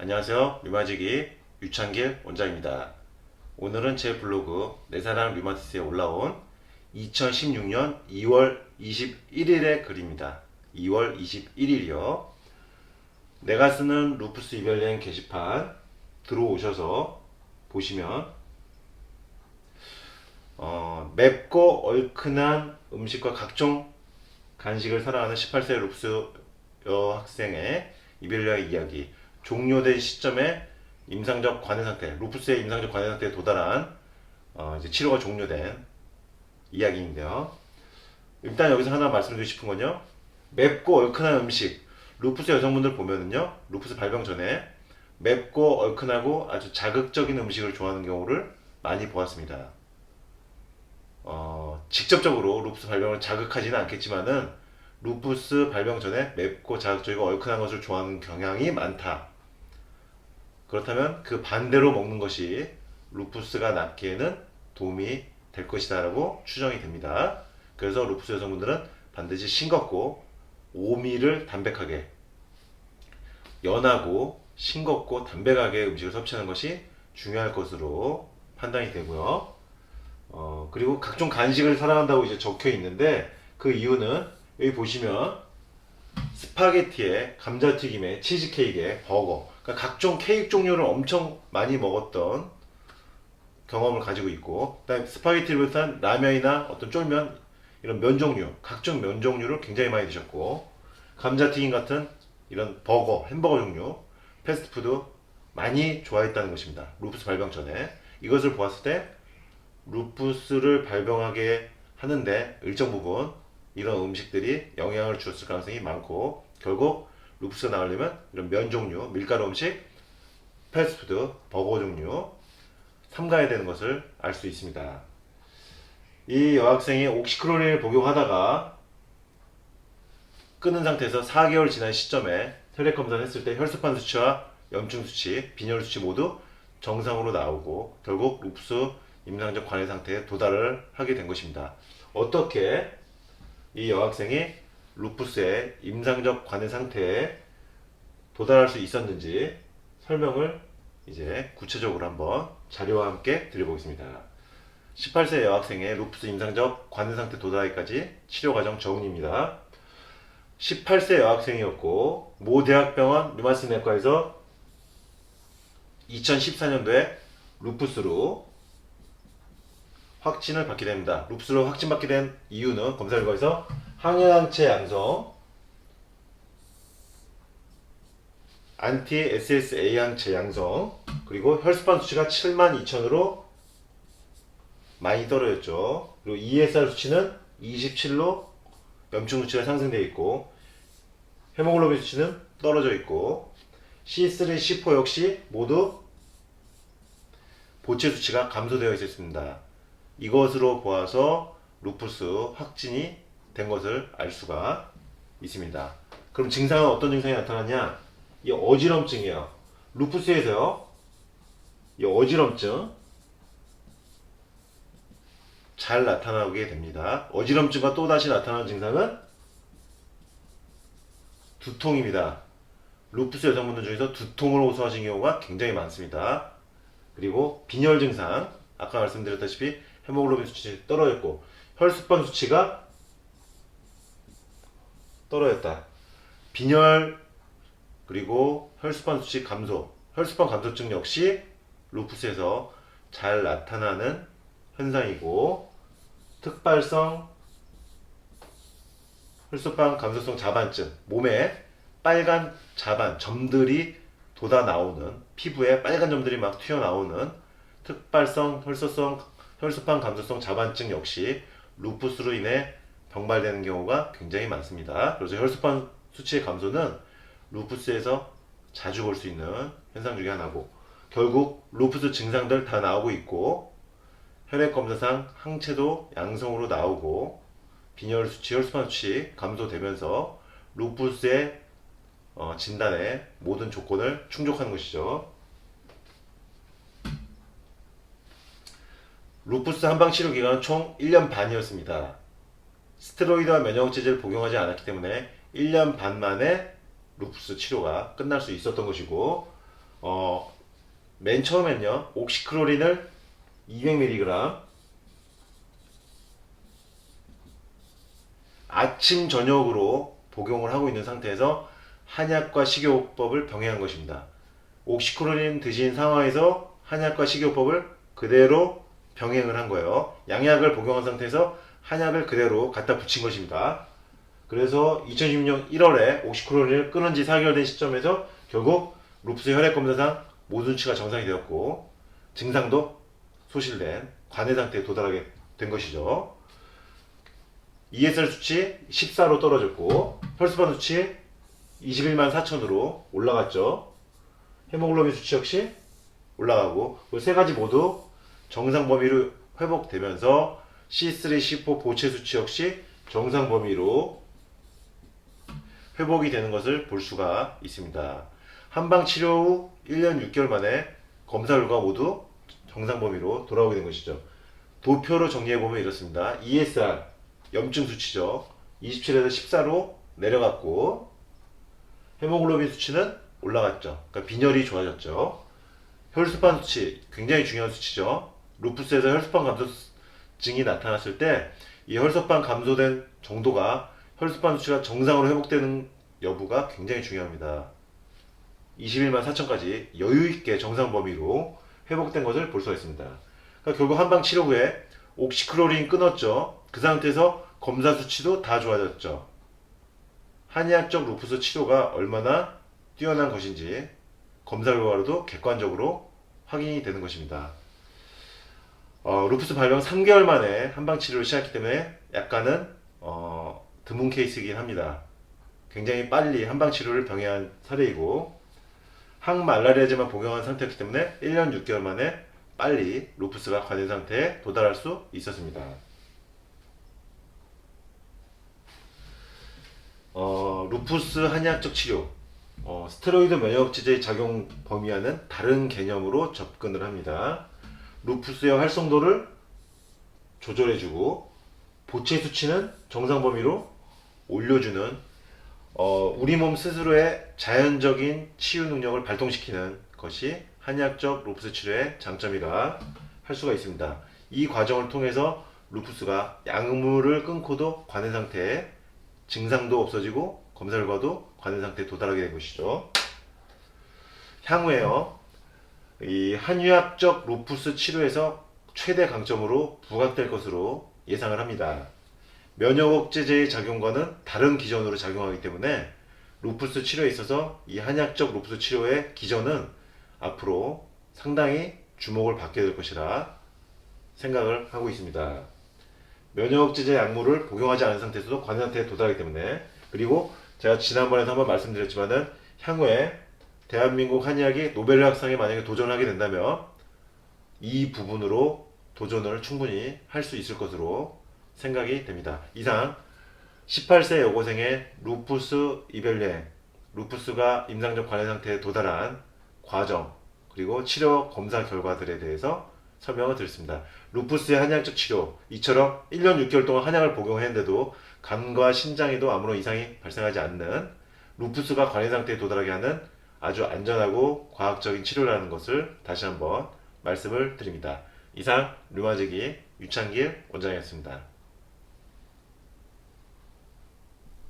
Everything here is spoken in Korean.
안녕하세요. 류마지기 유창길 원장입니다. 오늘은 제 블로그 내 사랑 류마티스에 올라온 2016년 2월 21일의 글입니다. 2월 21일이요. 내가 쓰는 루푸스 이별여행 게시판 들어오셔서 보시면 맵고 얼큰한 음식과 각종 간식을 사랑하는 18세 루푸스 여학생의 이별여행 이야기, 종료된 시점에 임상적 관해 상태, 루푸스의 임상적 관해 상태에 도달한 이제 치료가 종료된 이야기인데요. 일단 여기서 하나 말씀드리고 싶은 건요. 맵고 얼큰한 음식, 루푸스 여성분들 보면은요, 루푸스 발병 전에 맵고 얼큰하고 아주 자극적인 음식을 좋아하는 경우를 많이 보았습니다. 직접적으로 루푸스 발병을 자극하지는 않겠지만은 루푸스 발병 전에 맵고 자극적이고 얼큰한 것을 좋아하는 경향이 많다. 그렇다면 그 반대로 먹는 것이 루푸스가 낫기에는 도움이 될 것이다 라고 추정이 됩니다. 그래서 루푸스 여성분들은 반드시 싱겁고 오미를 담백하게, 연하고 싱겁고 담백하게 음식을 섭취하는 것이 중요할 것으로 판단이 되고요. 그리고 각종 간식을 사랑한다고 이제 적혀 있는데 그 이유는 여기 보시면 스파게티에 감자튀김에 치즈케이크에 버거, 그러니까 각종 케이크 종류를 엄청 많이 먹었던 경험을 가지고 있고, 그다음에 스파게티를 비롯한 라면이나 어떤 쫄면, 이런 면 종류, 각종 면 종류를 굉장히 많이 드셨고, 감자튀김 같은 이런 버거, 햄버거 종류, 패스트푸드 많이 좋아했다는 것입니다. 루푸스 발병 전에. 이것을 보았을 때 루푸스를 발병하게 하는데 일정 부분 이런 음식들이 영향을 주었을 가능성이 많고, 결국 루푸스가 나으려면 이런 면 종류, 밀가루 음식, 패스트푸드, 버거 종류 삼가야 되는 것을 알 수 있습니다. 이 여학생이 옥시크로닌을 복용하다가 끊은 상태에서 4개월 지난 시점에 혈액 검사를 했을 때 혈소판 수치와 염증 수치, 빈혈 수치 모두 정상으로 나오고 결국 루푸스 임상적 관해 상태에 도달을 하게 된 것입니다. 어떻게 이 여학생이 루푸스의 임상적 관해 상태에 도달할 수 있었는지 설명을 이제 구체적으로 한번 자료와 함께 드려보겠습니다. 18세 여학생의 루푸스 임상적 관해 상태 도달하기까지 치료 과정 정리입니다. 18세 여학생이었고 모 대학병원 류마티스 내과에서 2014년도에 루푸스로 확진을 받게 됩니다. 루푸스로 확진받게 된 이유는 검사 결과에서 항영항체 양성, 안티 SSA 항체 양성, 그리고 혈소판 수치가 72,000으로 많이 떨어졌죠. 그리고 ESR 수치는 27로 염증 수치가 상승되어 있고, 헤모글로빈 수치는 떨어져 있고, C3, C4 역시 모두 보체 수치가 감소되어 있었습니다. 이것으로 보아서 루푸스 확진이 된 것을 알 수가 있습니다. 그럼 증상은 어떤 증상이 나타나냐? 이 어지럼증이에요. 루푸스에서요, 이 어지럼증 잘 나타나게 됩니다. 어지럼증과 또다시 나타나는 증상은 두통입니다. 루푸스 여성분들 중에서 두통을 호소하신 경우가 굉장히 많습니다. 그리고 빈혈 증상, 아까 말씀드렸다시피 헤모글로빈 수치 떨어졌고 혈소판 수치가 떨어졌다. 빈혈 그리고 혈소판 수치 감소, 혈소판 감소증 역시 루푸스에서 잘 나타나는 현상이고, 특발성 혈소판 감소성 자반증, 몸에 빨간 자반, 점들이 돋아 나오는, 피부에 빨간 점들이 막 튀어나오는 특발성 혈소판 감소성 자반증 역시 루푸스로 인해 병발되는 경우가 굉장히 많습니다. 그래서 혈소판 수치의 감소는 루푸스에서 자주 볼 수 있는 현상 중에 하나고, 결국 루푸스 증상들 다 나오고 있고, 혈액 검사상 항체도 양성으로 나오고, 빈혈 수치, 혈소판 수치 감소되면서 루푸스의 진단의 모든 조건을 충족하는 것이죠. 루푸스 한방 치료 기간은 총 1년 반이었습니다. 스테로이드와 면역제제를 복용하지 않았기 때문에 1년 반 만에 루푸스 치료가 끝날 수 있었던 것이고, 맨 처음엔요, 옥시크로린을 200mg 아침 저녁으로 복용을 하고 있는 상태에서 한약과 식이요법을 병행한 것입니다. 옥시크로린 드신 상황에서 한약과 식이요법을 그대로 병행을 한 거예요. 양약을 복용한 상태에서 한약을 그대로 갖다 붙인 것입니다. 그래서 2016년 1월에 옥시크로린을 끊은 지 4개월 된 시점에서 결국 루푸스 혈액 검사상 모든 수치가 정상이 되었고 증상도 소실된 관해 상태에 도달하게 된 것이죠. ESR 수치 14로 떨어졌고 혈소판 수치 21만 4천으로 올라갔죠. 헤모글로빈 수치 역시 올라가고 그 세 가지 모두 정상 범위로 회복되면서 C3, C4 보체 수치 역시 정상 범위로 회복이 되는 것을 볼 수가 있습니다. 한방 치료 후 1년 6개월 만에 검사 결과 모두 정상 범위로 돌아오게 된 것이죠. 도표로 정리해보면 이렇습니다. ESR, 염증 수치죠. 27에서 14로 내려갔고 헤모글로빈 수치는 올라갔죠. 그러니까 빈혈이 좋아졌죠. 혈소판 수치, 굉장히 중요한 수치죠. 루푸스에서 혈소판 감소증이 나타났을 때 이 혈소판 감소된 정도가 혈소판 수치가 정상으로 회복되는 여부가 굉장히 중요합니다. 21만 4천까지 여유있게 정상 범위로 회복된 것을 볼 수가 있습니다. 그러니까 결국 한방 치료 후에 옥시크로린 끊었죠. 그 상태에서 검사 수치도 다 좋아졌죠. 한의학적 루푸스 치료가 얼마나 뛰어난 것인지 검사 결과로도 객관적으로 확인이 되는 것입니다. 루푸스 발병 3개월 만에 한방 치료를 시작했기 때문에 약간은 드문 케이스이긴 합니다. 굉장히 빨리 한방 치료를 병행한 사례이고 항말라리아제만 복용한 상태였기 때문에 1년 6개월 만에 빨리 루푸스가 관해 상태에 도달할 수 있었습니다. 루푸스 한의학적 치료, 스테로이드 면역제제의 작용 범위와는 다른 개념으로 접근을 합니다. 루푸스의 활성도를 조절해주고 보체 수치는 정상 범위로 올려주는 우리 몸 스스로의 자연적인 치유 능력을 발동시키는 것이 한의학적 루푸스 치료의 장점이라 할 수가 있습니다. 이 과정을 통해서 루푸스가 약물을 끊고도 관해 상태에 증상도 없어지고 검사 결과도 관해 상태에 도달하게 된 것이죠. 향후에요, 이 한의학적 루푸스 치료에서 최대 강점으로 부각될 것으로 예상을 합니다. 면역 억제제의 작용과는 다른 기전으로 작용하기 때문에 루푸스 치료에 있어서 이 한의학적 루푸스 치료의 기전은 앞으로 상당히 주목을 받게 될 것이라 생각을 하고 있습니다. 면역 억제제 약물을 복용하지 않은 상태에서도 관해 상태에 도달하기 때문에, 그리고 제가 지난번에도 한번 말씀드렸지만은 향후에 대한민국 한의학이 노벨의학상에 만약에 도전하게 된다면 이 부분으로 도전을 충분히 할 수 있을 것으로 생각이 됩니다. 이상 18세 여고생의 루푸스 이별여행, 루푸스가 임상적 관해 상태에 도달한 과정, 그리고 치료 검사 결과들에 대해서 설명을 드렸습니다. 루푸스의 한의학적 치료, 이처럼 1년 6개월 동안 한약을 복용했는데도 간과 신장에도 아무런 이상이 발생하지 않는 루푸스가 관해 상태에 도달하게 하는 아주 안전하고 과학적인 치료라는 것을 다시 한번 말씀을 드립니다. 이상 류마제기 유창길 원장이었습니다.